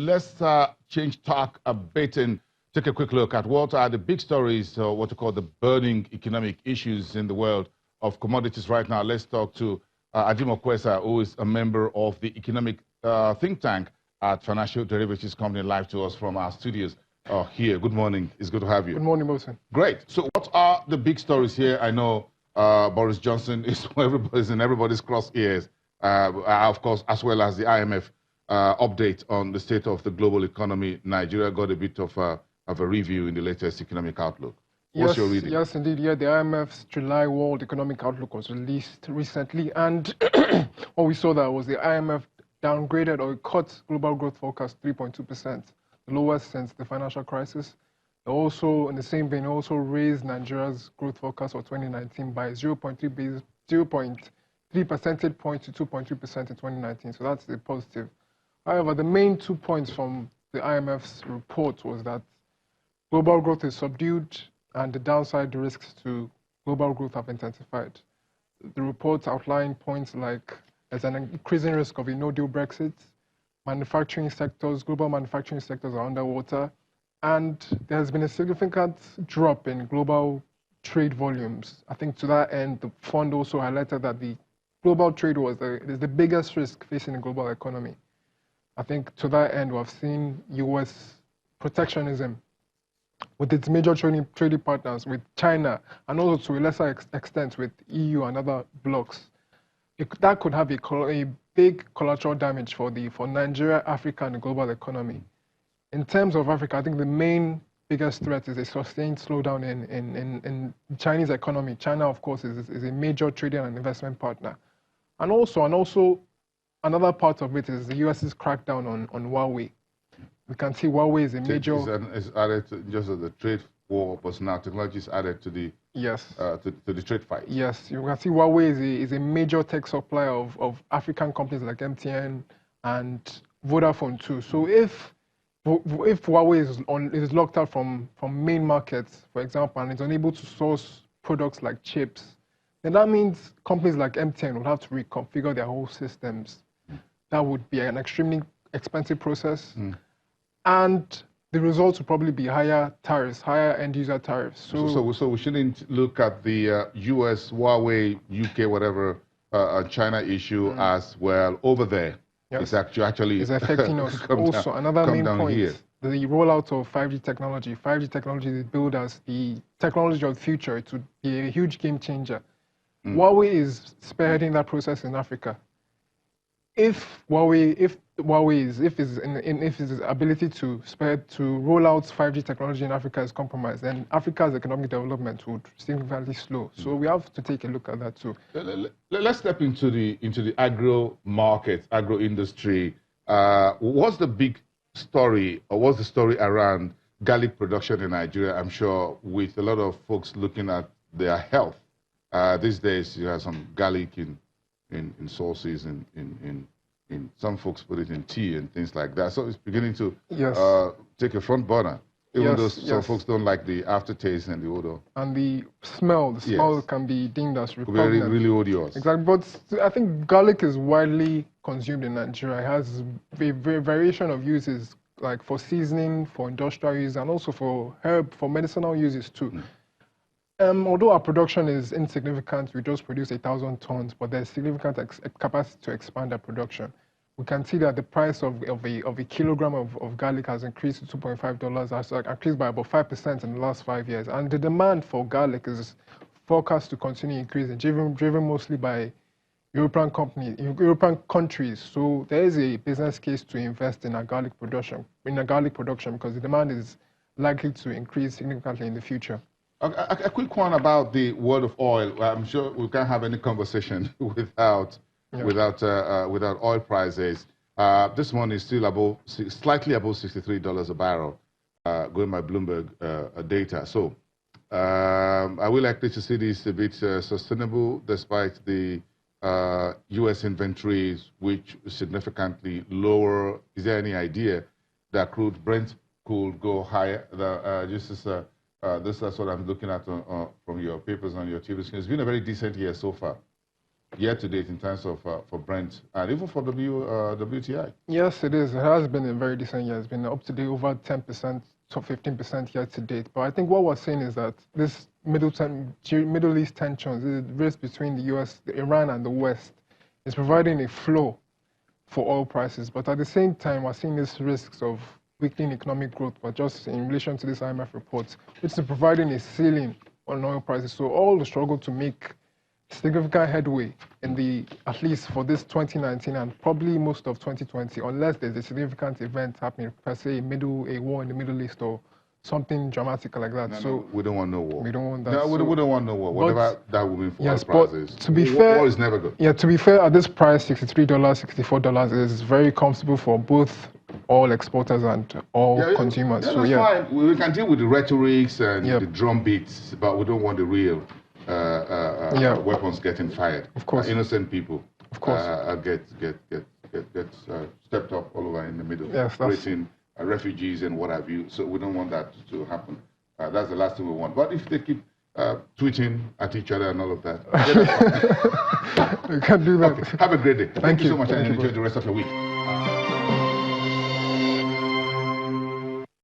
let's change tack a bit and take a quick look at what are the big stories, what you call the burning economic issues in the world of commodities right now. Let's talk to Ajimo Kwesa, who is a member of the economic think tank at Financial Derivatives Company, live to us from our studios here. Good morning. It's good to have you. Good morning, Wilson. Great. So what are the big stories here? I know Boris Johnson is in everybody's crosshairs, of course, as well as the IMF update on the state of the global economy. Nigeria got a bit of a review in the latest economic outlook. What's your reading? Yes, indeed. Yeah, the IMF's July World Economic Outlook was released recently, and what we saw there was the IMF downgraded or cut global growth forecast 3.2%, the lowest since the financial crisis. They also, in the same vein, also raised Nigeria's growth forecast for 2019 by 0.3 percentage points to 2.3% in 2019. So that's the positive. However, the main 2 points from the IMF's report was that global growth is subdued and the downside risks to global growth have intensified. The report outlined points like there's an increasing risk of a no-deal Brexit, manufacturing sectors, global manufacturing sectors are underwater, and there has been a significant drop in global trade volumes. I think to that end, the fund also highlighted that the global trade is the biggest risk facing the global economy. I think to that end, we've seen US protectionism with its major trading partners, with China, and also to a lesser extent with EU and other blocs. That could have a big collateral damage for Nigeria, Africa, and the global economy. In terms of Africa, I think the biggest threat is a sustained slowdown in the Chinese economy. China, of course, is a major trading and investment partner. And also another part of it is the US's crackdown on Huawei. We can see Huawei is a major... It's added to just as the trade war, but now technology is added to the to the trade fight. Yes, you can see Huawei is a major tech supplier of African companies like MTN and Vodafone too. So if Huawei is locked out from main markets, for example, and is unable to source products like chips, then that means companies like MTN would have to reconfigure their whole systems. That would be an extremely expensive process. And the results would probably be higher tariffs, higher end-user tariffs. So we shouldn't look at the US, Huawei, UK, whatever, China issue as, well, over there. Yes. It's actually it's affecting us. Also, another main point, the rollout of 5G technology. 5G technology is billed as the technology of the future. It would be a huge game changer. Huawei is spearheading that process in Africa. If its ability to roll out 5G technology in Africa is compromised, then Africa's economic development would significantly slow. So we have to take a look at that too. Let's step into the agro market, agro industry. What's the big story, or what's the story around garlic production in Nigeria? I'm sure with a lot of folks looking at their health these days, you have some garlic in sauces, in some folks put it in tea and things like that. So it's beginning to take a front burner, even though some folks don't like the aftertaste and the odor. And the smell can be deemed as repugnant. Very, really odious. Exactly, but I think garlic is widely consumed in Nigeria. It has a variation of uses, like for seasoning, for industrial use, and also for medicinal uses too. Although our production is insignificant, we just produce 1,000 tons, but there's significant capacity to expand our production. We can see that the price of a kilogram of garlic has increased to $2.5, has increased by about 5% in the last 5 years. And the demand for garlic is forecast to continue increasing, driven mostly by European countries. So there is a business case to invest in garlic production, because the demand is likely to increase significantly in the future. A quick one about the world of oil. I'm sure we can't have any conversation without oil prices. This one is still slightly above $63 a barrel, going by Bloomberg data. So are we likely to see this a bit sustainable despite the U.S. inventories, which is significantly lower? Is there any idea that Brent could go higher? This is what I'm looking at from your papers on your TV screen. It's been a very decent year so far. year to date in terms of for Brent and even for WTI. Yes, it is. It has been a very decent year. It's been up to date over 10% to 15% year to date. But I think what we're saying is that this Middle East tensions, the risk between the US, Iran, and the West, is providing a floor for oil prices. But at the same time, we're seeing these risks of weakening economic growth, but just in relation to this IMF report, which is providing a ceiling on oil prices. So all the struggle to make significant headway in at least for this 2019 and probably most of 2020, unless there's a significant event happening, per se, a war in the Middle East or something dramatic like that. No, we don't want no war. We don't want that. No, we don't want no war. Whatever that will mean for yes, oil prices. But to be fair, war is never good. Yeah, to be fair, at this price, $63, $64 is very comfortable for both oil exporters and oil consumers. Yeah, so fine. We can deal with the rhetorics and the drum beats, but we don't want the real weapons getting fired. Of course. Innocent people. Of course. Get stepped up all over in the middle. Yes, creating refugees and what have you. So we don't want that to happen. That's the last thing we want. But if they keep tweeting at each other and all of that, we can't do that. Okay. Have a great day. Thank you so much, and enjoy the rest of your week.